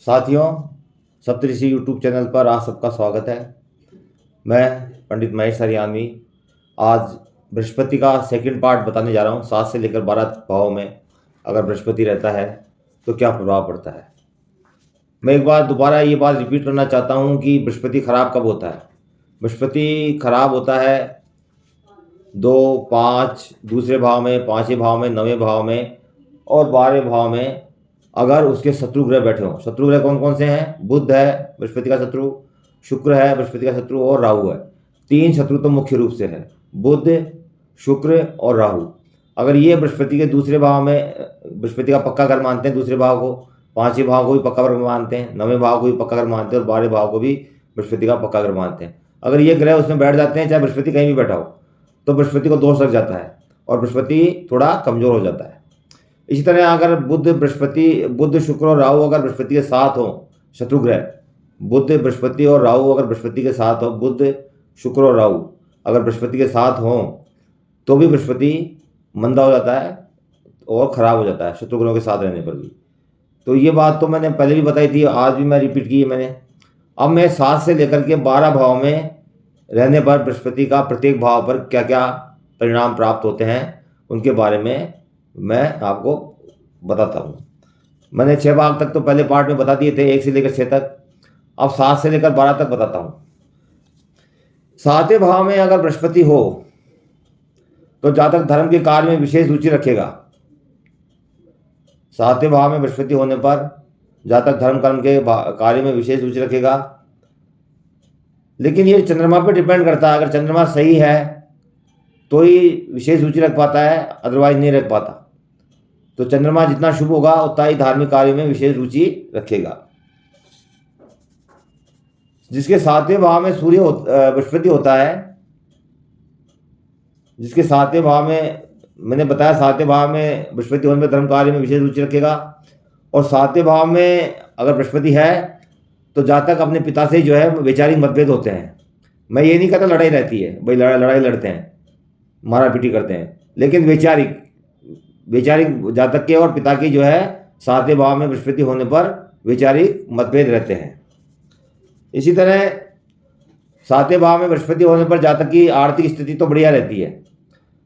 साथियों, सप्तऋषि YouTube channel पर आप सबका स्वागत है। मैं पंडित महेश हरियाणवी आज बृहस्पति का सेकंड पार्ट बताने जा रहा हूँ। 7 से लेकर 12 भाव में अगर बृहस्पति रहता है तो क्या प्रभाव पड़ता है। मैं एक बार दोबारा ये बात रिपीट करना चाहता हूँ कि बृहस्पति खराब कब होता है। बृहस्पति खराब होता है 2, 5 दूसरे भाव में, 5वें भाव में, 9वें भाव में और 12वें भाव में अगर उसके शत्रु ग्रह बैठे हों। शत्रु ग्रह कौन कौन से हैं? बुध है बृहस्पति का शत्रु, शुक्र है बृहस्पति का शत्रु और राहु है। 3 शत्रु तो मुख्य रूप से है, बुध, शुक्र और राहु। अगर ये बृहस्पति के दूसरे भाव में, बृहस्पति का पक्का घर मानते हैं दूसरे भाव को, 5वें भाव को भी पक्का घर मानते हैं, 9वें भाव को भी पक्का घर मानते हैं और 12वें भाव को भी बृहस्पति का पक्का घर मानते हैं। अगर ये ग्रह उसमें बैठ जाते हैं, चाहे बृहस्पति कहीं भी बैठा हो, तो बृहस्पति को दोष लग जाता है और बृहस्पति थोड़ा कमजोर हो जाता है। इसी तरह अगर बुध, शुक्र और राहु अगर बृहस्पति के साथ हो, शत्रु ग्रह बुध, बृहस्पति और राहु अगर बृहस्पति के साथ हो, बुध, शुक्र और राहु अगर बृहस्पति के साथ हो तो भी बृहस्पति मंदा हो जाता है और खराब हो जाता है शत्रु ग्रहों के साथ रहने पर भी। तो ये बात तो मैंने पहले भी बताई थी, आज भी मैं रिपीट की है मैंने। अब मैं 7 से लेकर के 12 भाव में रहने पर बृहस्पति का प्रत्येक भाव पर क्या क्या परिणाम प्राप्त होते हैं उनके बारे में मैं आपको बताता हूँ। मैंने 6 भाग तक तो पहले पार्ट में बता दिए थे, 1 से लेकर 6 तक। अब 7 से लेकर 12 तक बताता हूँ। 7वें भाव में अगर बृहस्पति हो तो जातक धर्म के कार्य में विशेष रुचि रखेगा। 7वें भाव में बृहस्पति होने पर जातक धर्म कर्म के कार्य में विशेष रुचि रखेगा। लेकिन ये चंद्रमा पर डिपेंड करता है। अगर चंद्रमा सही है तो ही विशेष रुचि रख पाता है, अदरवाइज नहीं रख पाता। तो चंद्रमा जितना शुभ होगा उतना ही धार्मिक कार्य में विशेष रुचि रखेगा। जिसके 7वें भाव में बृहस्पति होता है, जिसके 7वें भाव में मैंने बताया, 7वें भाव में बृहस्पति होने पर धर्म कार्य में विशेष रुचि रखेगा। और 7वें भाव में अगर बृहस्पति है तो जातक अपने पिता से जो है वैचारिक मतभेद होते हैं। मैं ये नहीं कहता लड़ाई रहती है, भाई लड़ाई लड़ते हैं, मारा पीटी करते हैं, लेकिन वैचारिक जातक के और पिता की जो है 7वें भाव में बृहस्पति होने पर वैचारिक मतभेद रहते हैं। इसी तरह 7वें भाव में बृहस्पति होने पर जातक की आर्थिक स्थिति तो बढ़िया रहती है।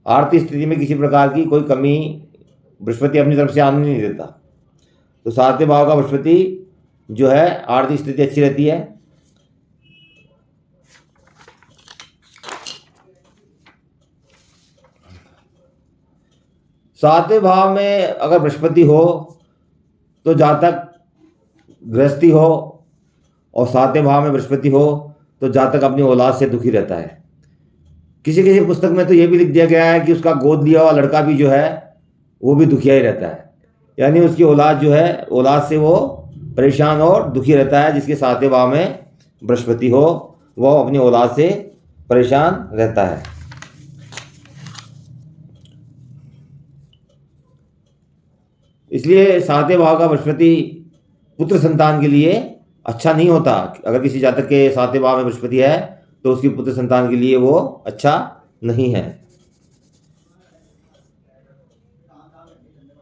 आर्थिक स्थिति में किसी प्रकार की कोई कमी बृहस्पति अपनी तरफ से आने नहीं देता। तो 7वें भाव का बृहस्पति जो है आर्थिक स्थिति अच्छी रहती है। सातवें भाव में अगर बृहस्पति हो तो जातक गृहस्थी हो, और 7वें भाव में बृहस्पति हो तो जातक अपनी औलाद से दुखी रहता है। किसी किसी पुस्तक में तो ये भी लिख दिया गया है कि उसका गोद लिया हुआ लड़का भी जो है वो भी दुखिया ही रहता है, यानी उसकी औलाद जो है, औलाद से वो परेशान और दुखी रहता है। जिसके 7वें भाव में बृहस्पति हो वो अपनी औलाद से परेशान रहता है। इसलिए 7वें भाव का बृहस्पति पुत्र संतान के लिए अच्छा नहीं होता। अगर किसी जातक के 7वें भाव में बृहस्पति है तो उसकी पुत्र संतान के लिए वो अच्छा नहीं है।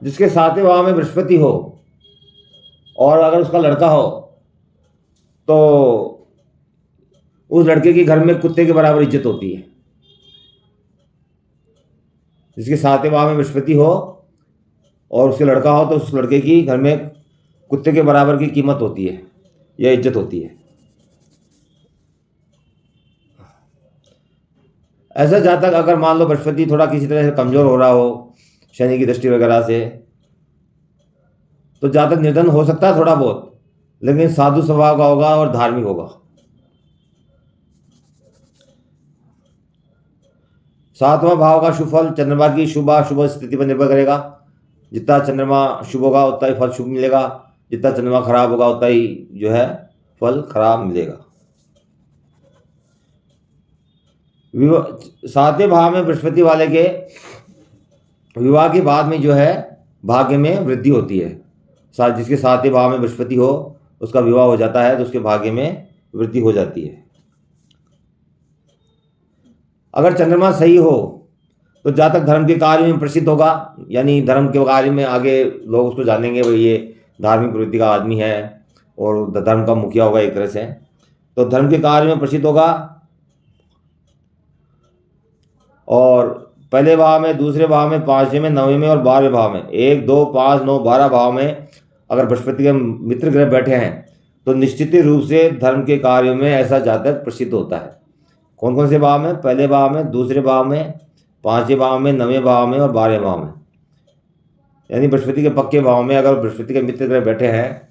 जिसके 7वें भाव में बृहस्पति हो और अगर उसका लड़का हो तो उस लड़के के घर में कुत्ते के बराबर इज्जत होती है। जिसके 7वें भाव में बृहस्पति हो और उसके लड़का हो तो उस लड़के की घर में कुत्ते के बराबर की कीमत होती है या इज्जत होती है। ऐसा जातक अगर मान लो बृहस्पति थोड़ा किसी तरह से कमजोर हो रहा हो, शनि की दृष्टि वगैरह से, तो जातक निर्धन हो सकता है थोड़ा बहुत, लेकिन साधु स्वभाव का होगा और धार्मिक होगा। 7वां भाव का शुभ फल चंद्रमा की शुभ अशुभ स्थिति पर निर्भर करेगा। जितना चंद्रमा शुभ होगा उतना ही फल शुभ मिलेगा, जितना चंद्रमा खराब होगा उतना ही जो है फल खराब मिलेगा। 7वें भाव में बृहस्पति वाले के विवाह के बाद में जो है भाग्य में वृद्धि होती है। जिसके 7वें भाव में बृहस्पति हो उसका विवाह हो जाता है तो उसके भाग्य में वृद्धि हो जाती है। अगर चंद्रमा सही हो तो जातक धर्म के कार्य में प्रसिद्ध होगा, यानी धर्म के कार्य में आगे लोग उसको जानेंगे, भाई ये धार्मिक प्रवृत्ति का आदमी है, और धर्म का मुखिया होगा एक तरह से। तो धर्म के कार्य में प्रसिद्ध होगा। और पहले भाव में, दूसरे भाव में, पांचवें में, नौवें में और 12वें भाव में, 1, 2, 5, 9, 12 भाव में अगर बृहस्पति के मित्र ग्रह बैठे हैं तो निश्चित रूप से धर्म के कार्यों में ऐसा जातक प्रसिद्ध होता है। कौन कौन से भाव में? पहले भाव में, दूसरे भाव में, पांचवें भाव में, 9वें भाव में और 12वें भाव में। यानी बृहस्पति के पक्के भाव में अगर बृहस्पति के मित्र ग्रह बैठे हैं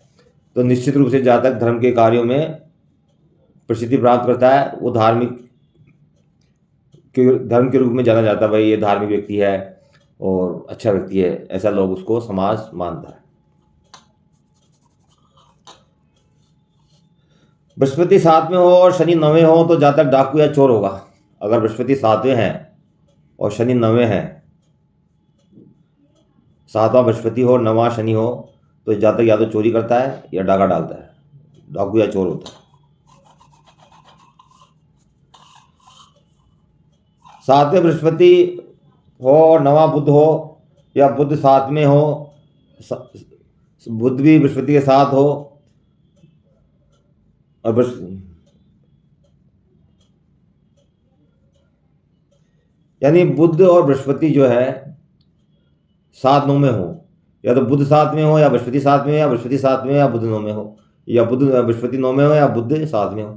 तो निश्चित रूप से जातक धर्म के कार्यों में प्रसिद्धि प्राप्त करता है। वो धर्म के रूप में जाना जाता है, भाई ये धार्मिक व्यक्ति है और अच्छा व्यक्ति है, ऐसा लोग उसको समाज मानता है। बृहस्पति 7 में हो और शनि 9वें हो तो जातक डाकू या चोर होगा। अगर बृहस्पति 7वें हैं और शनि 9वें हैं, 7वां बृहस्पति हो और 9वां शनि हो तो जातक या तो चोरी करता है या डाका डालता है, डाकू या चोर होता है। 7वें बृहस्पति हो और 9वां बुध हो या बुध 7 में हो, बुध भी बृहस्पति के साथ हो और यानी बुध और बृहस्पति जो है 7, 9 में हो, या तो बुध 7 में हो या बृहस्पति 7 में हो, या बृहस्पति 7 में हो या बुध 9 में हो, या बुध बृहस्पति 9 में हो या बुध 7 में हो,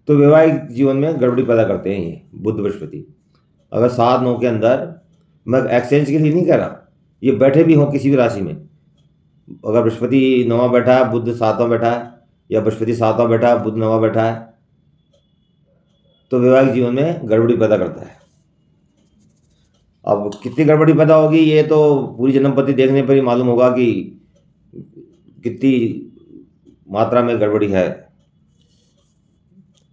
तो वैवाहिक जीवन में गड़बड़ी पैदा करते हैं ये बुध बृहस्पति। अगर 7, 9 के अंदर, मैं एक्सचेंज के लिए नहीं कह रहा, ये बैठे भी हों किसी भी राशि में, अगर बृहस्पति 9वां बैठा है, बुध 7वां बैठा है, या बृहस्पति 7वां बैठा है, बुध 9वां बैठा है, तो वैवाहिक जीवन में गड़बड़ी पैदा करता है। अब कितनी गड़बड़ी पैदा होगी ये तो पूरी जन्मपति देखने पर ही मालूम होगा कि कितनी मात्रा में गड़बड़ी है।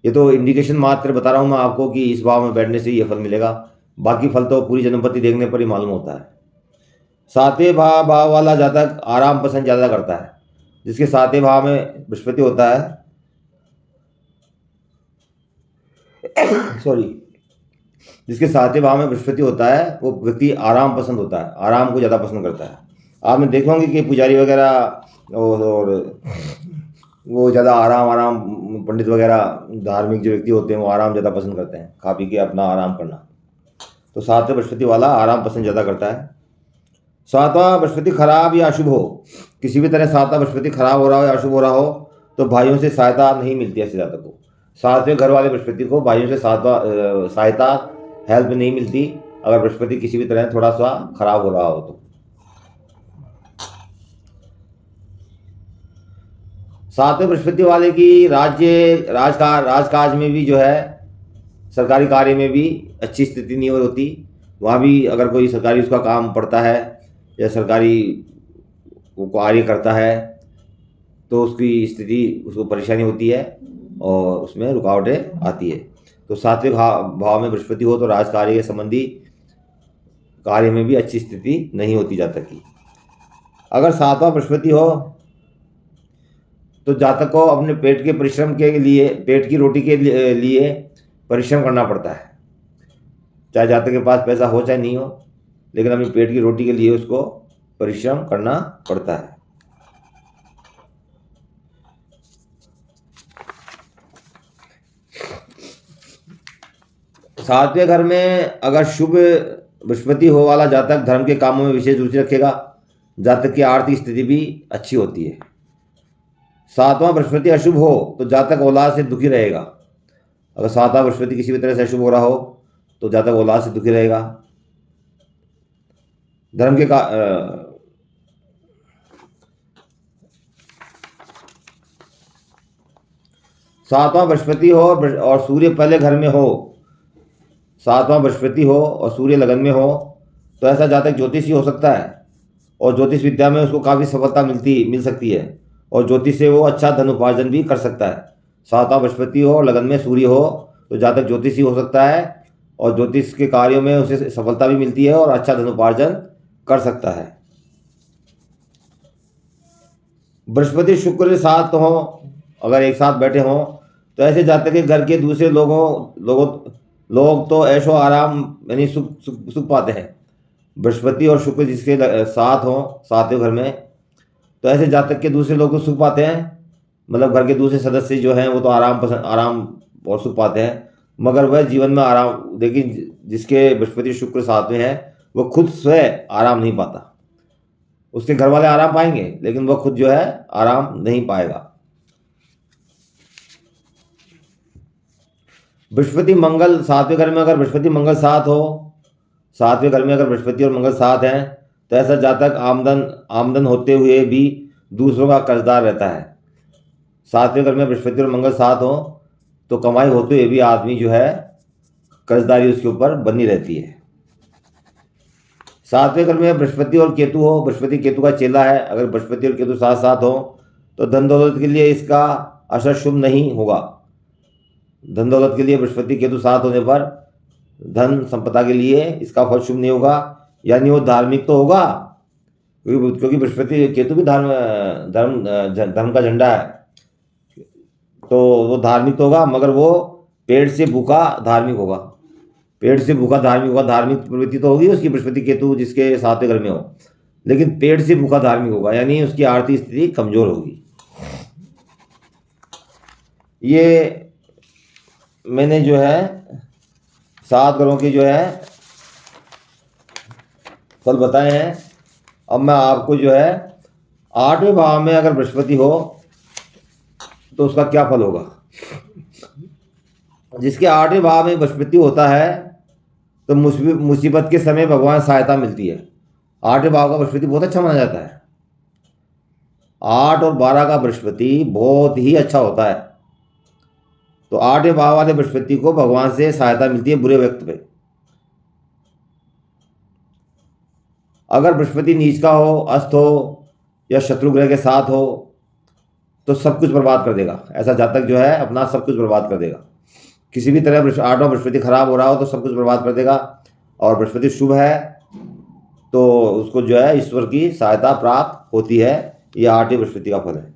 ये तो इंडिकेशन मात्र बता रहा हूँ मैं आपको कि इस भाव में बैठने से ये फल मिलेगा, बाकी फल तो पूरी जन्मपति देखने पर ही मालूम होता है। 7वें भाव वाला जातक आराम पसंद ज़्यादा करता है। जिसके 7वें भाव में बृहस्पति होता है जिसके 7वें भाव में बृहस्पति होता है वो व्यक्ति आराम पसंद होता है, आराम को ज़्यादा पसंद करता है। आपने देखा होंगे कि पुजारी वगैरह और वो ज़्यादा आराम, पंडित वगैरह धार्मिक जो व्यक्ति होते हैं वो आराम ज़्यादा पसंद करते हैं, खा पी के अपना आराम करना। तो 7वें बृहस्पति वाला आराम पसंद ज़्यादा करता है। 7वां बृहस्पति खराब या अशुभ हो, किसी भी तरह 7वां बृहस्पति खराब हो रहा हो या अशुभ हो रहा हो तो भाइयों से सहायता नहीं मिलती है ऐसे जातक को। 7वें घर वाले बृहस्पति को भाइयों से सहायता, हेल्प नहीं मिलती अगर बृहस्पति किसी भी तरह थोड़ा सा खराब हो रहा हो तो। 7वें बृहस्पति वाले की राजकाज में भी जो है, सरकारी कार्य में भी अच्छी स्थिति नहीं होती। वहाँ भी अगर कोई सरकारी उसका काम पड़ता है या सरकारी वो कार्य करता है तो उसकी स्थिति, उसको परेशानी होती है और उसमें रुकावटें आती है। तो 7वें भाव में बृहस्पति हो तो राजकार्य के संबंधी कार्य में भी अच्छी स्थिति नहीं होती जातक की। अगर 7वां बृहस्पति हो तो जातक को अपने पेट के परिश्रम के लिए, पेट की रोटी के लिए परिश्रम करना पड़ता है। चाहे जातक के पास पैसा हो चाहे नहीं हो, लेकिन अपने पेट की रोटी के लिए उसको परिश्रम करना पड़ता है। सातवें घर में अगर शुभ बृहस्पति हो वाला जातक धर्म के कामों में विशेष रुचि रखेगा। जातक की आर्थिक स्थिति भी अच्छी होती है। 7वां बृहस्पति अशुभ हो तो जातक औलाद से दुखी रहेगा। अगर 7वां बृहस्पति किसी भी तरह से अशुभ हो रहा हो तो जातक औलाद से दुखी रहेगा। धर्म के 7वां बृहस्पति हो और सूर्य पहले घर में हो, 7वां बृहस्पति हो और सूर्य लगन में हो तो ऐसा जातक ज्योतिषी हो सकता है और ज्योतिष विद्या में उसको काफ़ी सफलता मिल सकती है और ज्योतिष से वो अच्छा धन उपार्जन भी कर सकता है। 7वां बृहस्पति हो और लगन में सूर्य हो तो जातक ज्योतिषी हो सकता है और ज्योतिष के कार्यों में उसे सफलता भी मिलती है और अच्छा धन उपार्जन कर सकता है। बृहस्पति शुक्र साथ हो, अगर एक साथ बैठे हों तो ऐसे जातक के घर के दूसरे लोग तो ऐशो आराम यानी सुख पाते हैं। बृहस्पति और शुक्र जिसके साथ हों 7वें घर में तो ऐसे जातक के दूसरे लोग तो सुख पाते हैं मतलब घर के दूसरे सदस्य जो हैं वो तो आराम और सुख पाते हैं, मगर वह जीवन में आराम, लेकिन जिसके बृहस्पति शुक्र साथ में है वो खुद स्वयं आराम नहीं पाता। उसके घर वाले आराम पाएंगे लेकिन वह खुद जो है आराम नहीं पाएगा। बृहस्पति मंगल सातवें घर में, अगर बृहस्पति मंगल साथ हो, सातवें घर में अगर बृहस्पति और मंगल साथ हैं तो ऐसा जातक आमदन होते हुए भी दूसरों का कर्जदार रहता है। सातवें घर में बृहस्पति और मंगल साथ हो तो कमाई होते हुए भी आदमी जो है कर्जदारी उसके ऊपर बनी रहती है। सातवें घर में बृहस्पति और केतु हो, बृहस्पति केतु का चेला है, अगर बृहस्पति और केतु साथ साथ हो तो धन दौलत के लिए इसका असर शुभ नहीं होगा। धन दौलत के लिए बृहस्पति केतु साथ होने पर धन संपदा के लिए इसका फल शुभ नहीं होगा। यानी वो धार्मिक तो होगा, क्योंकि बृहस्पति केतु भी धर्म का झंडा है, तो वो धार्मिक तो होगा, मगर वो पेट से भूखा धार्मिक होगा। पेट से भूखा धार्मिक होगा, धार्मिक प्रवृत्ति तो होगी उसकी बृहस्पति केतु जिसके सातवें घर में हो, लेकिन पेट से भूखा धार्मिक होगा, यानी उसकी आर्थिक स्थिति कमजोर होगी। ये मैंने जो है 7 ग्रहों के जो है फल बताए हैं। अब मैं आपको जो है 8वें भाव में अगर बृहस्पति हो तो उसका क्या फल होगा। जिसके 8वें भाव में बृहस्पति होता है तो मुसीबत के समय भगवान सहायता मिलती है। 8वें भाव का बृहस्पति बहुत अच्छा माना जाता है। 8 और 12 का बृहस्पति बहुत ही अच्छा होता है। तो 8वें भाव वाले बृहस्पति को भगवान से सहायता मिलती है बुरे वक्त पे। अगर बृहस्पति नीच का हो, अस्त हो या शत्रु ग्रह के साथ हो तो सब कुछ बर्बाद कर देगा। ऐसा जातक जो है अपना सब कुछ बर्बाद कर देगा। किसी भी तरह 8वां बृहस्पति खराब हो रहा हो तो सब कुछ बर्बाद कर देगा। और बृहस्पति शुभ है तो उसको जो है ईश्वर की सहायता प्राप्त होती है। यह 8वें बृहस्पति का फल है।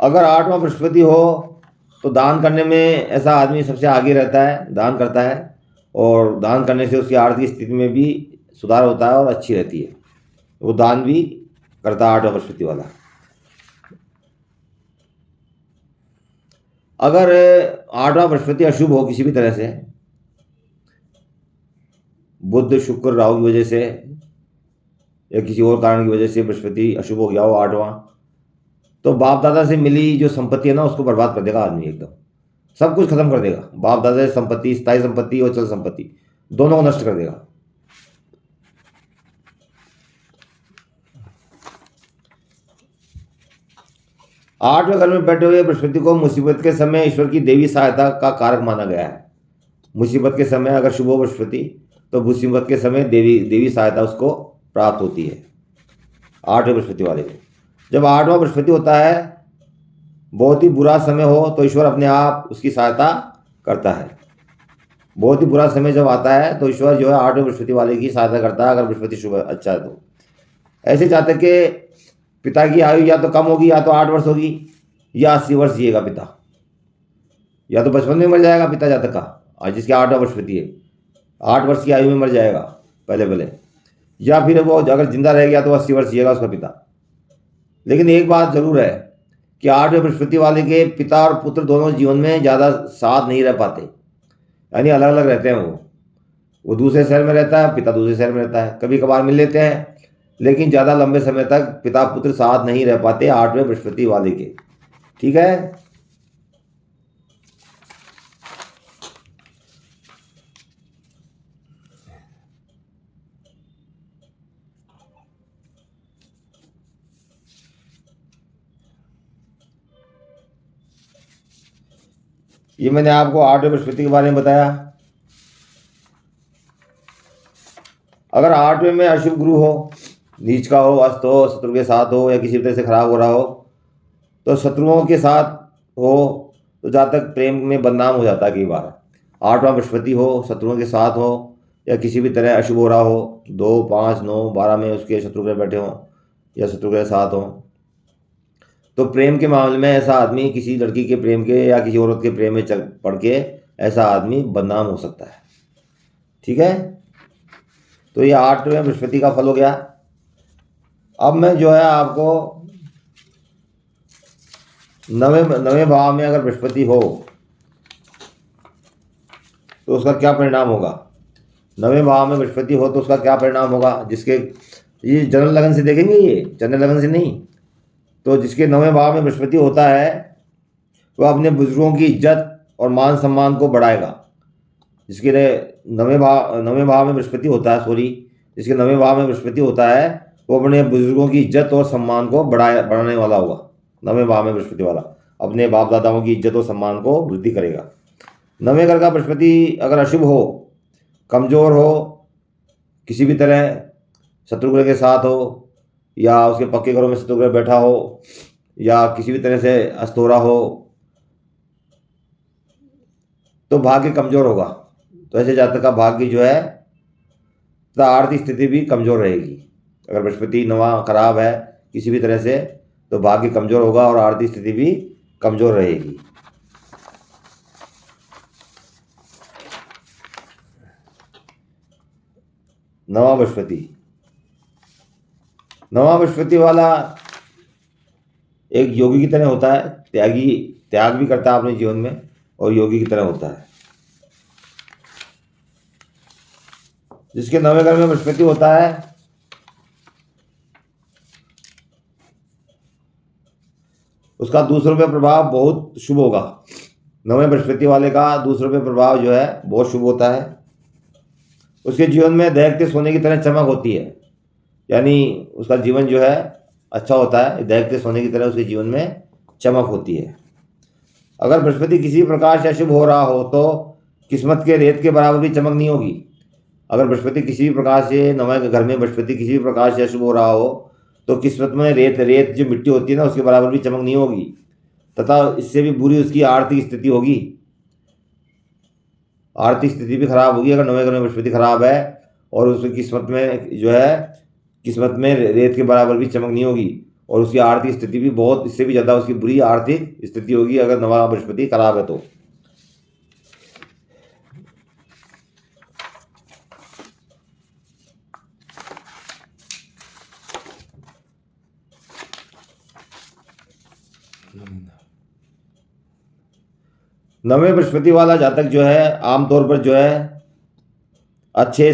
अगर 8वां बृहस्पति हो तो दान करने में ऐसा आदमी सबसे आगे रहता है, दान करता है, और दान करने से उसकी आर्थिक स्थिति में भी सुधार होता है और अच्छी रहती है। वो दान भी करता है 8वां बृहस्पति वाला। अगर 8वां बृहस्पति अशुभ हो किसी भी तरह से, बुध शुक्र राहु की वजह से या किसी और कारण की वजह से बृहस्पति अशुभ हो गया हो 8वां, तो बाप दादा से मिली जो संपत्ति है ना उसको बर्बाद कर देगा आदमी, एकदम सब कुछ खत्म कर देगा। बाप दादा से संपत्ति, स्थायी संपत्ति और चल संपत्ति दोनों को नष्ट कर देगा। आठवें घर में बैठे हुए बृहस्पति को मुसीबत के समय ईश्वर की देवी सहायता का कारक माना गया है। मुसीबत के समय अगर शुभ हो बृहस्पति तो मुसीबत के समय देवी सहायता उसको प्राप्त होती है 8वें बृहस्पति वाले को। जब 8वां बृहस्पति होता है, बहुत ही बुरा समय हो तो ईश्वर अपने आप उसकी सहायता करता है। बहुत ही बुरा समय जब आता है तो ईश्वर जो है 8वें बृहस्पति वाले की सहायता करता है, अगर बृहस्पति शुभ अच्छा है तो। ऐसे जातक के पिता की आयु या तो कम होगी, या तो 8 वर्ष होगी, या 80 वर्ष जिएगा पिता, या तो बचपन में मर जाएगा पिता जातक का, और जिसके 8वां बृहस्पति है 8 वर्ष की आयु में मर जाएगा पहले, या फिर वो अगर जिंदा रह गया तो 80 वर्ष जिएगा उसका पिता। लेकिन एक बात जरूर है कि 8वें बृहस्पति वाले के पिता और पुत्र दोनों जीवन में ज़्यादा साथ नहीं रह पाते, यानी अलग अलग रहते हैं। वो दूसरे शहर में रहता है, पिता दूसरे शहर में रहता है। कभी कभार मिल लेते हैं लेकिन ज़्यादा लंबे समय तक पिता पुत्र साथ नहीं रह पाते 8वें बृहस्पति वाले के। ठीक है। ये मैंने आपको 8वें बृहस्पति के बारे में बताया। अगर 8वें में अशुभ गुरु हो, नीच का हो, अस्त हो, शत्रु के साथ हो, या किसी तरह से खराब हो रहा हो, तो शत्रुओं के साथ हो तो जातक प्रेम में बदनाम हो जाता है कई बार। 8वां बृहस्पति हो, शत्रुओं के साथ हो, या किसी भी तरह अशुभ हो रहा हो, 2, 5, 9, 12 में उसके शत्रु ग्रह बैठे हों या शत्रु के साथ हों, तो प्रेम के मामले में ऐसा आदमी किसी लड़की के प्रेम के या किसी औरत के प्रेम में पड़ के ऐसा आदमी बदनाम हो सकता है। ठीक है। तो ये 8वें बृहस्पति का फल हो गया। अब मैं जो है आपको नवे भाव में अगर बृहस्पति हो तो उसका क्या परिणाम होगा। नवे भाव में बृहस्पति हो तो उसका क्या परिणाम होगा। जिसके ये जनरल लगन से देखेंगे, ये जनरल लगन से नहीं, तो जिसके नवे भाव में बृहस्पति होता है वह अपने बुजुर्गों की इज्जत और मान सम्मान को बढ़ाएगा। जिसके नवे भाव में बृहस्पति होता है, जिसके नवे भाव में बृहस्पति होता है वो अपने बुजुर्गों की इज्जत और सम्मान को बढ़ाने वाला होगा। नवे भाव में बृहस्पति वाला अपने बाप दादाओं की इज्जत और सम्मान को वृद्धि करेगा। नवे घर का बृहस्पति अगर अशुभ हो, कमज़ोर हो, किसी भी तरह शत्रु ग्रह के साथ हो, या उसके पक्के घरों में शत्रु ग्रह बैठा हो, या किसी भी तरह से अस्तोरा हो, तो भाग्य कमज़ोर होगा। तो ऐसे जातक का भाग्य जो है तथा आर्थिक स्थिति भी कमज़ोर रहेगी। अगर बृहस्पति नवा खराब है किसी भी तरह से तो भाग्य कमज़ोर होगा और आर्थिक स्थिति भी कमज़ोर रहेगी। नवा बृहस्पति वाला एक योगी की तरह होता है, त्याग भी करता है अपने जीवन में और योगी की तरह होता है। जिसके नवे घर में बृहस्पति होता है उसका दूसरों पे प्रभाव बहुत शुभ होगा। नवे बृहस्पति वाले का दूसरों पे प्रभाव जो है बहुत शुभ होता है। उसके जीवन में दहकते सोने की तरह चमक होती है, यानी उसका जीवन जो है अच्छा होता है। दहकते सोने की तरह उसके जीवन में चमक होती है। अगर बृहस्पति किसी प्रकार से अशुभ हो रहा हो तो किस्मत के रेत के बराबर भी चमक नहीं होगी। अगर बृहस्पति किसी भी प्रकार से नवे घर में बृहस्पति किसी भी प्रकार से अशुभ हो रहा हो तो किस्मत में रेत जो मिट्टी होती है ना उसके बराबर भी चमक नहीं होगी, तथा इससे भी बुरी उसकी आर्थिक स्थिति होगी। आर्थिक स्थिति भी खराब होगी अगर नवे घर में बृहस्पति खराब है और उसकी किस्मत में रेत के बराबर भी चमक नहीं होगी और उसकी आर्थिक स्थिति भी बहुत, इससे भी ज़्यादा उसकी बुरी आर्थिक स्थिति होगी अगर नवा बृहस्पति खराब है तो। नवे बृहस्पति वाला जातक जो है आमतौर पर जो है अच्छे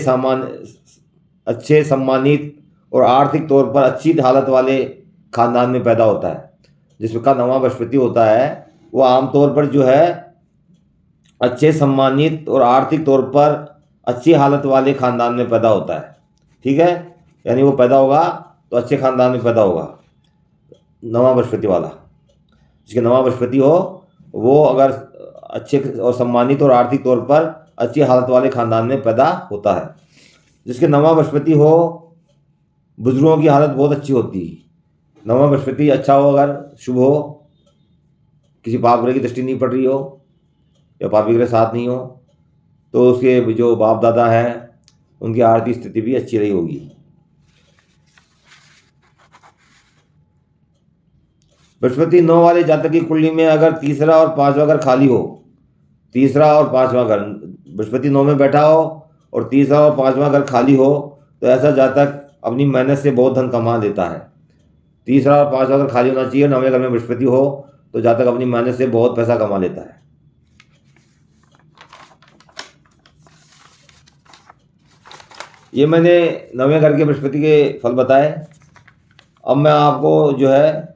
सम्मानित और आर्थिक तौर पर अच्छी हालत वाले खानदान में पैदा होता है। जिसका नवा बृहस्पति होता है वो आमतौर पर जो है अच्छे सम्मानित और आर्थिक तौर पर अच्छी हालत वाले खानदान में पैदा होता है। ठीक है, यानी वो पैदा होगा तो अच्छे खानदान में पैदा होगा नवा बृहस्पति वाला। जिसके नवा बृहस्पति हो वो अगर अच्छे और सम्मानित और आर्थिक तौर पर अच्छी हालत वाले खानदान में पैदा होता है। जिसके नवा बृहस्पति हो बुजुर्गों की हालत बहुत अच्छी होती है। नवा बृहस्पति अच्छा हो, अगर शुभ हो, किसी पाप ग्रह की दृष्टि नहीं पड़ रही हो या पापी ग्रह साथ नहीं हो, तो उसके जो बाप दादा हैं उनकी आर्थिक स्थिति भी अच्छी रही होगी। बृहस्पति 9 वाले जातक की कुंडली में अगर तीसरा और पांचवा घर खाली हो, तीसरा और पांचवा घर बृहस्पति 9 में बैठा हो और तीसरा और पांचवा घर खाली हो तो ऐसा जातक अपनी मेहनत से बहुत धन कमा लेता है। तीसरा और पांचवा घर खाली होना चाहिए। नवे घर में बृहस्पति हो तो जातक अपनी मेहनत से बहुत पैसा कमा लेता है। ये मैंने नवे घर के बृहस्पति के फल बताए। अब मैं आपको जो है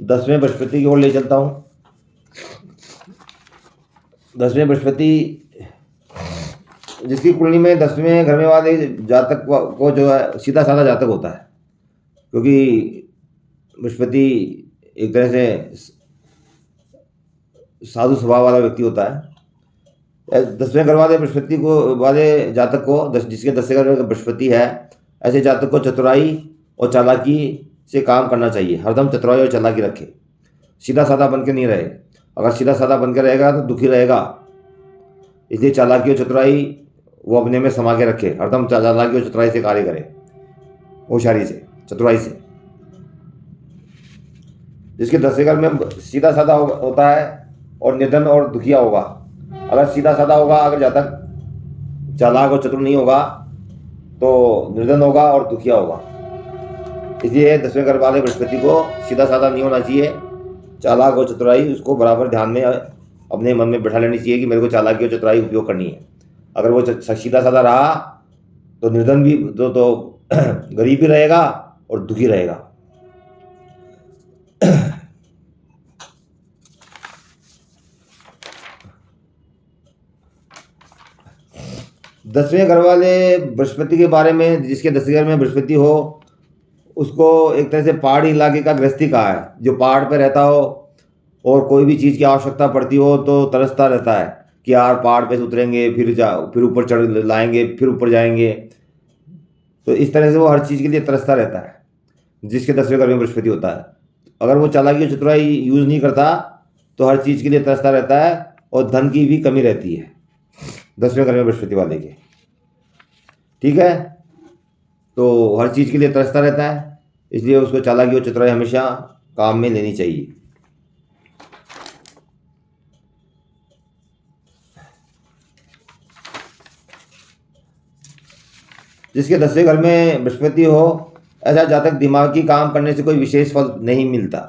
10वें बृहस्पति की ओर ले चलता हूँ। 10वें बृहस्पति जिसकी कुंडली में 10वें घर में वाले जातक को जो है सीधा साधा जातक होता है, क्योंकि बृहस्पति एक तरह से साधु स्वभाव वाला व्यक्ति होता है। 10वें घर वाले बृहस्पति को वाले जातक को जिसके 10वें घर में बृहस्पति है, ऐसे जातक को चतुराई और चालाकी से काम करना चाहिए। हरदम चतुराई और चालाकी रखे, सीधा साधा बन के नहीं रहे। अगर सीधा साधा बन के रहेगा तो दुखी रहेगा। इसलिए चालाकी और चतुराई वो अपने में समा के रखे, हरदम चालाकी और चतुराई से कार्य करे, होशियारी से, चतुराई से। जिसके 10वें घर में सीधा साधा होता है और निर्धन और दुखिया होगा। अगर सीधा साधा होगा, अगर जातक चालाक और चतुर नहीं होगा तो निर्धन होगा और दुखिया होगा। इसलिए 10वें घर वाले बृहस्पति को सीधा साधा नहीं होना चाहिए, चालाक और चतुराई उसको बराबर ध्यान में अपने मन में बैठा लेनी चाहिए कि मेरे को चालाकी और चतुराई उपयोग करनी है। अगर वो सीधा साधा रहा तो निर्धन भी तो गरीब भी रहेगा और दुखी रहेगा। 10वें घर वाले बृहस्पति के बारे में, जिसके 10वें घर में बृहस्पति हो उसको एक तरह से पहाड़ी इलाके का गृहस्थी कहा है। जो पहाड़ पे रहता हो और कोई भी चीज़ की आवश्यकता पड़ती हो तो तरसता रहता है कि यार पहाड़ पे से उतरेंगे, फिर ऊपर चढ़ लाएंगे, फिर ऊपर जाएंगे। तो इस तरह से वो हर चीज़ के लिए तरसता रहता है, जिसके 10वें घर में बृहस्पति होता है। अगर वो चालाकी और चतुराई यूज़ नहीं करता तो हर चीज़ के लिए तरसता रहता है और धन की भी कमी रहती है 10वें घर में बृहस्पति वाले के। ठीक है, तो हर चीज़ के लिए तरसता रहता है, इसलिए उसको चालाकी और चतुराई हमेशा काम में लेनी चाहिए। जिसके 10वें घर में बृहस्पति हो ऐसा जातक दिमागी काम करने से कोई विशेष फल नहीं मिलता।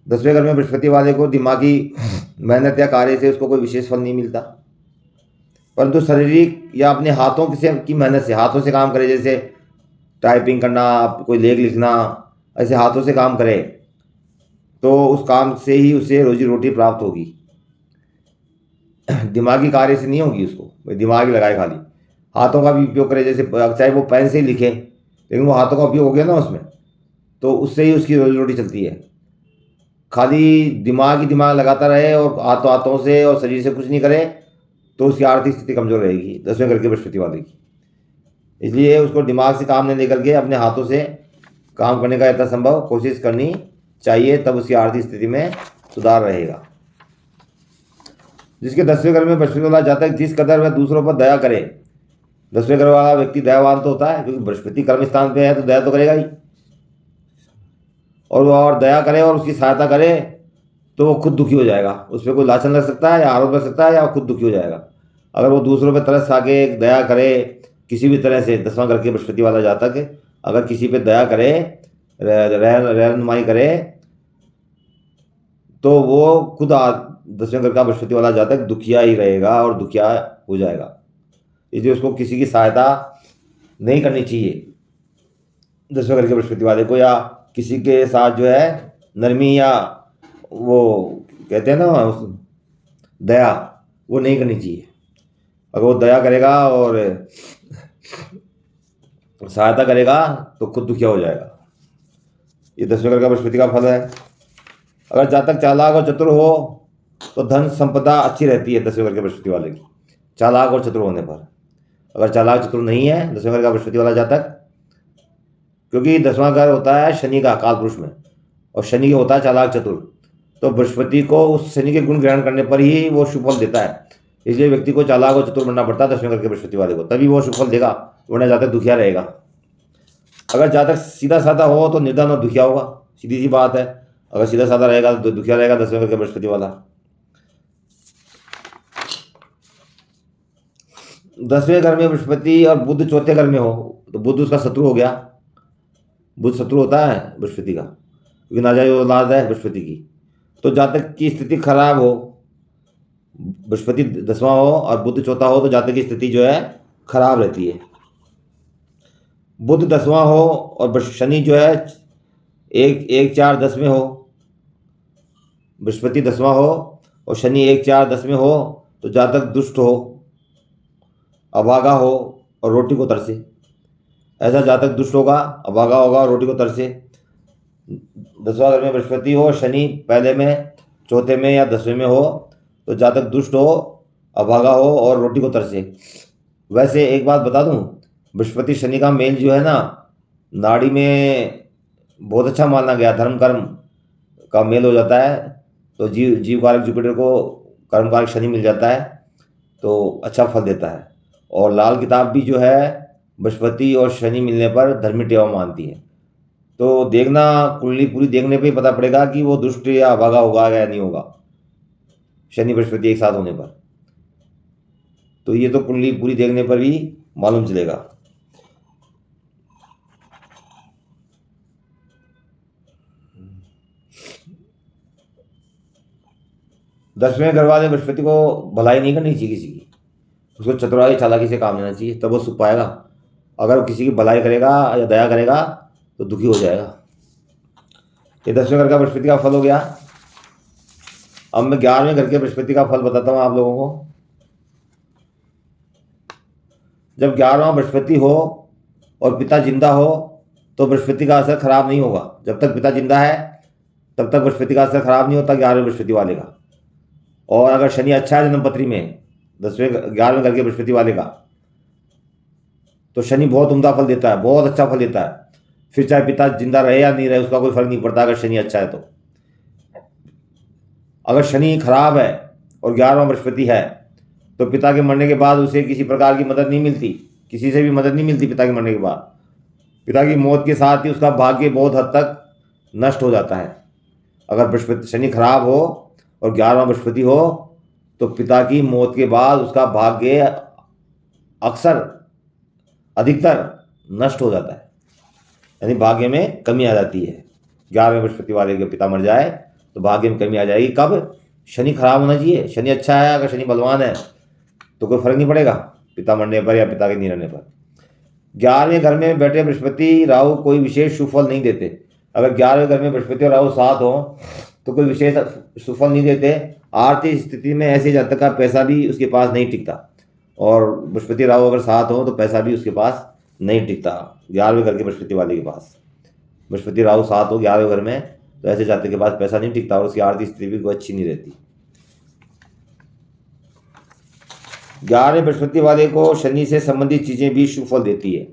10वें घर में बृहस्पति वाले को दिमागी मेहनत या कार्य से उसको कोई विशेष फल नहीं मिलता, परंतु शारीरिक या अपने हाथों से की मेहनत से, हाथों से काम करे, जैसे टाइपिंग करना, कोई लेख लिखना, ऐसे हाथों से काम करे तो उस काम से ही उसे रोजी रोटी प्राप्त होगी। दिमागी कार्य से नहीं होगी, उसको दिमाग ही लगाए, खाली हाथों का भी उपयोग करे, जैसे चाहे वो पेन से ही लिखे लेकिन वो हाथों का उपयोग हो गया ना उसमें, तो उससे ही उसकी रोजी रोटी चलती है। खाली दिमाग ही दिमाग लगाता रहे और हाथों हाथों से और शरीर से कुछ नहीं करे तो उसकी आर्थिक स्थिति कमजोर रहेगी 10वें घर के बृहस्पति वाले की। इसलिए उसको दिमाग से काम नहीं लेकर के अपने हाथों से काम करने का यथासंभव कोशिश करनी चाहिए, तब उसकी आर्थिक स्थिति में सुधार रहेगा। जिसके 10वें घर में बृहस्पति वाला जातक जिस कदर वह दूसरों पर दया करे, 10वें घर वाला व्यक्ति दयावान तो होता है क्योंकि बृहस्पति कर्म स्थान पे है तो दया तो करेगा ही, और दया करे और उसकी सहायता करे तो वो खुद दुखी हो जाएगा। उस पर कोई लाछन लग सकता है या आरोप लग सकता है या खुद दुखी हो जाएगा। अगर वो दूसरों पर तरस खाके दया करे किसी भी तरह से, 10वां घर के बृहस्पति वाला जातक अगर किसी पे दया करे, रहनुमाई करे, तो वो खुद 10वें घर का बृहस्पति वाला जातक दुखिया ही रहेगा और दुखिया हो जाएगा। इसलिए उसको किसी की सहायता नहीं करनी चाहिए 10वें घर के बृहस्पति वाले को, या किसी के साथ जो है नरमी या वो कहते हैं ना दया, वो नहीं करनी चाहिए। अगर वो दया करेगा और सहायता करेगा तो खुद दुखिया हो जाएगा। ये 10वें घर का बृहस्पति का फल है। अगर जातक चालाक और चतुर हो तो धन संपदा अच्छी रहती है 10वें घर के बृहस्पति वाले की, चालाक और चतुर होने पर। अगर चालाक चतुर नहीं है 10वें घर का बृहस्पति वाला जातक, क्योंकि 10वां घर होता है शनि का काल पुरुष में और शनि होता है चालाक चतुर, तो बृहस्पति को उस शनि के गुण ग्रहण करने पर ही वो शुभ फल देता है। इसलिए व्यक्ति को चालाक और चतुर बनना पड़ता है 10वें घर के बृहस्पति वाले को, तभी वो शुभ फल देगा, वरना जातक दुखिया रहेगा। अगर जातक सीधा साधा हो तो निर्धन और दुखिया होगा, सीधी सी बात है। अगर सीधा साधा रहेगा तो दुखिया रहेगा 10वें घर के बृहस्पति वाला। 10वें घर में बृहस्पति और बुध चौथे घर में हो तो बुध उसका शत्रु हो गया। बुध शत्रु होता है बृहस्पति का क्योंकि नाजायज औलाद है बृहस्पति की। तो जातक की स्थिति खराब हो, बृहस्पति 10वां हो और बुध चौथा हो तो जातक की स्थिति जो है खराब रहती है। बुध 10वां हो और शनि जो है 1 4 10 में हो, बृहस्पति 10वां हो और शनि 1 4 10 में हो तो जातक दुष्ट हो, अभागा हो और रोटी को तरसे। ऐसा जातक दुष्ट होगा, अभागा होगा और रोटी को तरसे। 10वां घर में बृहस्पति हो, शनि पहले में, चौथे में या 10वें में हो तो जातक दुष्ट हो, अभागा हो और रोटी को तरसे। वैसे एक बात बता दूं, बृहस्पति शनि का मेल जो है ना, नाड़ी में बहुत अच्छा माना गया, धर्म कर्म का मेल हो जाता है तो जीव कारक जुपिटर को कर्म कारक शनि मिल जाता है तो अच्छा फल देता है। और लाल किताब भी जो है बृहस्पति और शनि मिलने पर धर्मी टेवा मानती है। तो देखना, कुंडली पूरी देखने पे ही पता पड़ेगा कि वो दुष्ट या अभागा होगा या नहीं होगा शनि बृहस्पति एक साथ होने पर। तो ये तो कुंडली पूरी देखने पर ही मालूम चलेगा। 10वें घर वाले बृहस्पति को भलाई नहीं करनी चाहिए किसी की, उसको चतुराई चालाकी से काम लेना चाहिए, तब वो सुख पाएगा। अगर वो किसी की भलाई करेगा या दया करेगा तो दुखी हो जाएगा। ये 10वें घर का बृहस्पति का फल हो गया। अब मैं 11वें घर के बृहस्पति का फल बताता हूँ आप लोगों को। जब 11वां बृहस्पति हो और पिता जिंदा हो तो बृहस्पति का असर खराब नहीं होगा। जब तक पिता जिंदा है तब तक बृहस्पति का असर खराब नहीं होता 11वें बृहस्पति वाले का। और अगर शनि अच्छा है जन्मपत्री में 11वें घर के बृहस्पति वाले का, तो शनि बहुत उम्दा फल देता है, बहुत अच्छा फल देता है। फिर चाहे पिता जिंदा रहे या नहीं रहे उसका कोई फर्क नहीं पड़ता अगर शनि अच्छा है तो। अगर शनि खराब है और 11वां बृहस्पति है तो पिता के मरने के बाद उसे किसी प्रकार की मदद नहीं मिलती, किसी से भी मदद नहीं मिलती पिता के मरने के बाद। पिता की मौत के साथ ही उसका भाग्य बहुत हद तक नष्ट हो जाता है। अगर बृहस्पति शनि खराब हो और 11वां बृहस्पति हो तो पिता की मौत के बाद उसका भाग्य अक्सर अधिकतर नष्ट हो जाता है, यानी भाग्य में कमी आ जाती है। 11वें बृहस्पति वाले के पिता मर जाए तो भाग्य में कमी आ जाएगी। कब? शनि खराब होना चाहिए। शनि अच्छा है, अगर शनि बलवान है तो कोई फर्क नहीं पड़ेगा पिता मरने पर या पिता के नहीं रहने पर। 11वें घर में बैठे बृहस्पति राहु कोई विशेष सुफल नहीं देते। अगर 11वें घर में बृहस्पति और राहु साथ हो तो कोई विशेष सुफल नहीं देते। आर्थिक स्थिति में ऐसे जातक का पैसा भी उसके पास नहीं टिकता, और बृहस्पति राहु अगर साथ हो तो पैसा भी उसके पास नहीं टिकता। 11वें घर के बृहस्पति वाले के पास बृहस्पति राहु साथ हो 11वें घर में तो ऐसे जातक के पास पैसा नहीं टिकता और उसकी आर्थिक स्थिति भी कोई अच्छी नहीं रहती। 11वें बृहस्पति वाले को शनि से संबंधित चीज़ें भी शुभ फल देती है।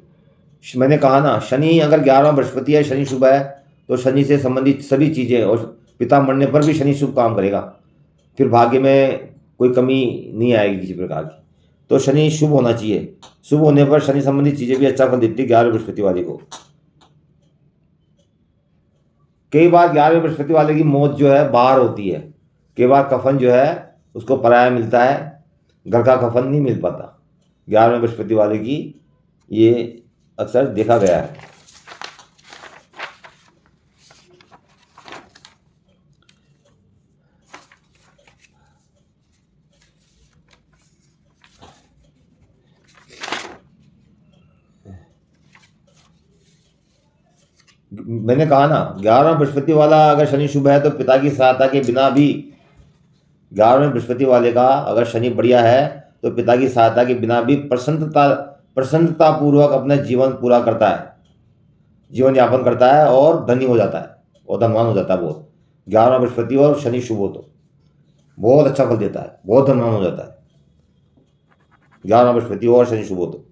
मैंने कहा ना, शनि अगर 11वां बृहस्पति है, शनि शुभ है, तो शनि से संबंधित सभी चीज़ें, और पिता मरने पर भी शनि शुभ काम करेगा। फिर भाग्य में कोई कमी नहीं आएगी किसी प्रकार की। तो शनि शुभ होना चाहिए। शुभ होने पर शनि संबंधित चीज़ें भी अच्छा फल देती है 11वें बृहस्पति वाले को। कई बार 11वें बृहस्पति वाले की मौत जो है बाहर होती है। कई बार कफन जो है उसको पराया मिलता है, घर का कफन नहीं मिल पाता। 11वें बृहस्पति वाले की ये अक्सर देखा गया है। मैंने कहा ना, 11वां बृहस्पति वाला अगर शनि शुभ है तो पिता की सहायता के बिना भी, 11वें बृहस्पति वाले का अगर शनि बढ़िया है तो पिता की सहायता के बिना भी प्रसन्नता पूर्वक अपना जीवन पूरा करता है, जीवन यापन करता है और धनी हो जाता है और धनवान हो जाता है बहुत। 11वां बृहस्पति और शनि शुभ हो तो बहुत अच्छा फल देता है, बहुत धनवान हो जाता है 11वां बृहस्पति और शनि शुभ हो तो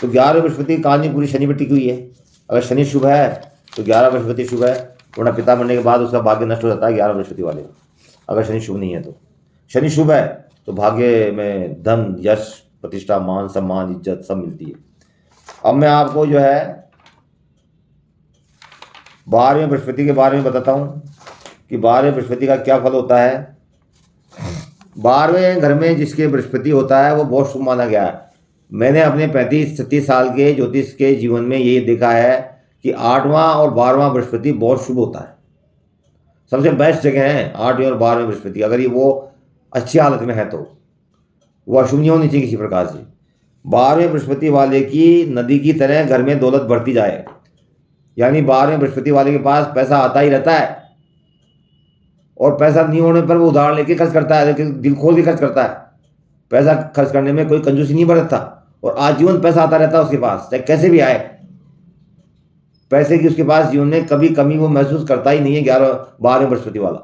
11वें बृहस्पति की कहानी पूरी शनि पर टिकी हुई है। अगर शनि शुभ है तो 11वां बृहस्पति शुभ है, वरना पिता मरने के बाद उसका भाग्य नष्ट हो जाता है 11वां बृहस्पति वाले का। अगर शनि शुभ नहीं है तो, शनि शुभ है तो भाग्य में धन, यश, प्रतिष्ठा, मान, सम्मान, इज्जत सब मिलती है। अब मैं आपको जो है 12वें बृहस्पति के बारे में बताता हूँ कि 12वें बृहस्पति का क्या फल होता है। 12वें घर में जिसके बृहस्पति होता है वो बहुत शुभ माना गया है। मैंने अपने 35-36 साल के ज्योतिष के जीवन में ये देखा है कि 8वां और 12वां बृहस्पति बहुत शुभ होता है। सबसे बेस्ट जगह है 8वें और 12वें बृहस्पति। अगर ये वो अच्छी हालत में है तो वो अशुभ नहीं होनी चाहिए किसी प्रकार से। 12वें बृहस्पति वाले की नदी की तरह घर में दौलत बढ़ती जाए, यानी 12वें बृहस्पति वाले के पास पैसा आता ही रहता है, और पैसा नहीं होने पर वो उधार लेके खर्च करता है, लेकिन दिल खोल के खर्च करता है। पैसा खर्च करने में कोई कंजूसी नहीं बरतता और आजीवन पैसा आता रहता है उसके पास, चाहे कैसे भी आए। पैसे की उसके पास जीवन में कभी कमी वो महसूस करता ही नहीं है 12वें बृहस्पति वाला।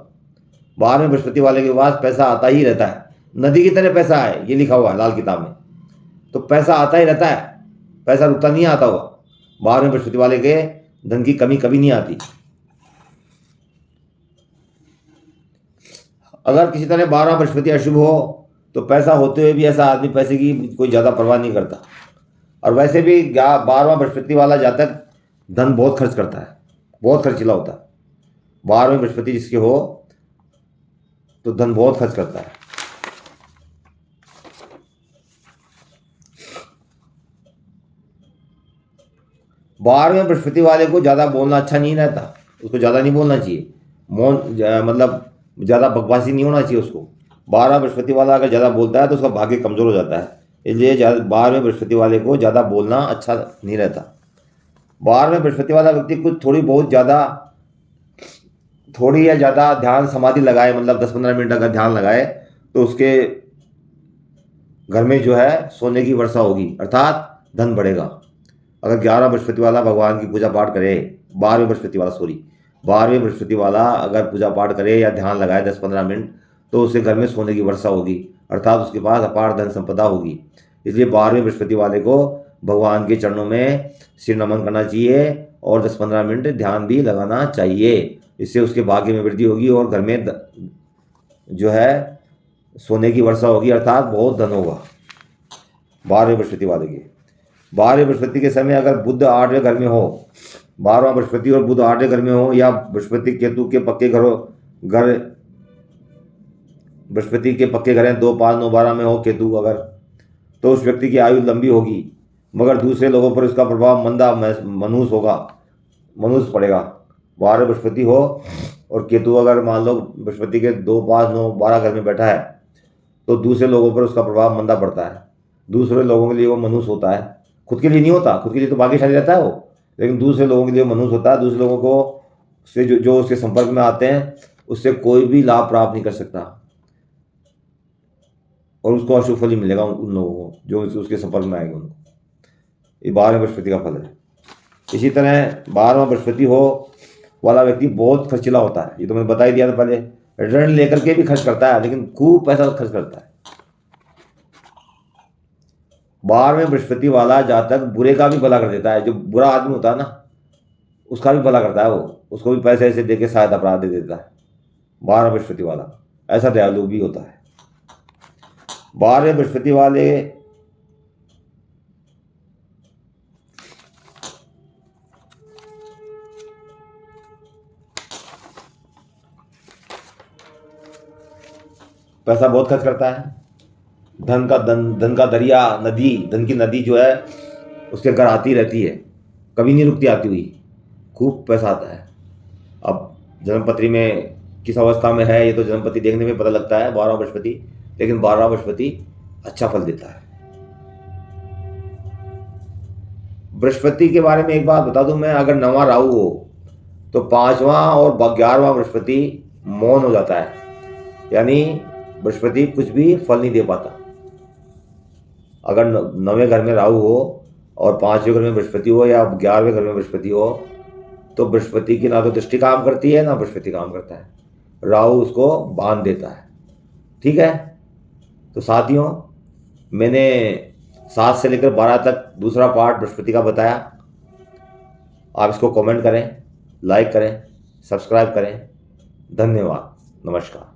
12वें बृहस्पति वाले के पास पैसा आता ही रहता है, नदी की तरह पैसा है, ये लिखा हुआ है लाल किताब में। तो पैसा आता ही रहता है, पैसा रुकता नहीं आता होगा। 12वें बृहस्पति वाले के धन की कमी कभी नहीं आती। अगर किसी तरह 12वां बृहस्पति अशुभ हो तो पैसा होते हुए भी ऐसा आदमी पैसे की कोई ज़्यादा परवाह नहीं करता, और वैसे भी 12वां बृहस्पति वाला जातक धन बहुत खर्च करता है, बहुत खर्चीला होता है। 12वें बृहस्पति जिसके हो तो धन बहुत खर्च करता है। बारहवें बृहस्पति वाले को ज़्यादा बोलना अच्छा नहीं रहता, उसको ज़्यादा नहीं बोलना चाहिए, मतलब ज़्यादा बकवासी नहीं होना चाहिए उसको। 12 बृहस्पति वाला अगर ज़्यादा बोलता है तो उसका भाग्य कमज़ोर हो जाता है, इसलिए 12वें बृहस्पति वाले को ज़्यादा बोलना अच्छा नहीं रहता। 12वें बृहस्पति वाला व्यक्ति कुछ थोड़ी या ज़्यादा ध्यान समाधि लगाए, मतलब 10-15 मिनट अगर ध्यान लगाए तो उसके घर में जो है सोने की वर्षा होगी, अर्थात धन बढ़ेगा। अगर 11 बृहस्पति वाला भगवान की पूजा पाठ करे, 12वें बृहस्पति वाला अगर पूजा पाठ करे या ध्यान लगाए 10-15 मिनट, तो उसके घर में सोने की वर्षा होगी, अर्थात उसके पास अपार धन संपदा होगी। इसलिए 12वें बृहस्पति वाले को भगवान के चरणों में सिर नमन करना चाहिए और 10-15 मिनट ध्यान भी लगाना चाहिए। इससे उसके भाग्य में वृद्धि होगी और घर में जो है सोने की वर्षा होगी, अर्थात बहुत धन होगा 12वें बृहस्पति वाले के। 12वें बृहस्पति के समय अगर बुध 8वें घर में हो, 12वां बृहस्पति और बुध 8वें घर में हो, या बृहस्पति केतु के पक्के बृहस्पति के पक्के घर हैं 2, 5, 9, 12 में हो केतु अगर, तो उस व्यक्ति की आयु लंबी होगी, मगर दूसरे लोगों पर उसका प्रभाव मंदा मनुष्य पड़ेगा। 12 बृहस्पति हो और केतु अगर मान लो बृहस्पति के 2, 5, 9, 12 घर में बैठा है, तो दूसरे लोगों पर उसका प्रभाव मंदा पड़ता है। दूसरे लोगों के लिए वो मनुष्य होता है, खुद के लिए नहीं होता, खुद के लिए तो भाग्यशाली रहता है वो, लेकिन दूसरे लोगों के लिए मनुष्य होता है। दूसरे लोगों को से जो उसके संपर्क में आते हैं उससे कोई भी लाभ प्राप्त नहीं कर सकता और उसको अशुभ फल ही मिलेगा उन लोगों को जो उसके संपर्क में आएंगे उनको। ये 12वें बृहस्पति का फल है। इसी तरह 12वां बृहस्पति हो वाला व्यक्ति बहुत खर्चीला होता है, ये तो मैंने बता ही दिया था पहले। ऋण लेकर के भी खर्च करता है, लेकिन खूब पैसा खर्च करता है। 12वें बृहस्पति वाला जातक बुरे का भी भला कर देता है, जो बुरा आदमी होता है ना उसका भी भला करता है वो, उसको भी पैसे ऐसे दे के सहायता प्राप्त दे देता है। 12 बृहस्पति वाला ऐसा दयालु भी होता है। 12वें बृहस्पति वाले पैसा बहुत खर्च करता है। धन का दरिया, धन की नदी जो है उसके घर आती रहती है, कभी नहीं रुकती आती हुई, खूब पैसा आता है। अब जन्मपत्री में किस अवस्था में है ये तो जन्मपत्री देखने में पता लगता है 12वां बृहस्पति, लेकिन 12वां बृहस्पति अच्छा फल देता है। बृहस्पति के बारे में एक बात बता दूं मैं, अगर 9वां राहु हो तो 5वां और 11वां बृहस्पति मौन हो जाता है, यानी बृहस्पति कुछ भी फल नहीं दे पाता। अगर 9वें घर में राहु हो और 5वें घर में बृहस्पति हो या 11वें घर में बृहस्पति हो, तो बृहस्पति की ना तो दृष्टि काम करती है ना बृहस्पति काम करता है, राहु उसको बांध देता है। ठीक है, तो साथियों मैंने 7 से लेकर 12 तक दूसरा पार्ट बृहस्पति का बताया। आप इसको कमेंट करें, लाइक करें, सब्सक्राइब करें। धन्यवाद, नमस्कार।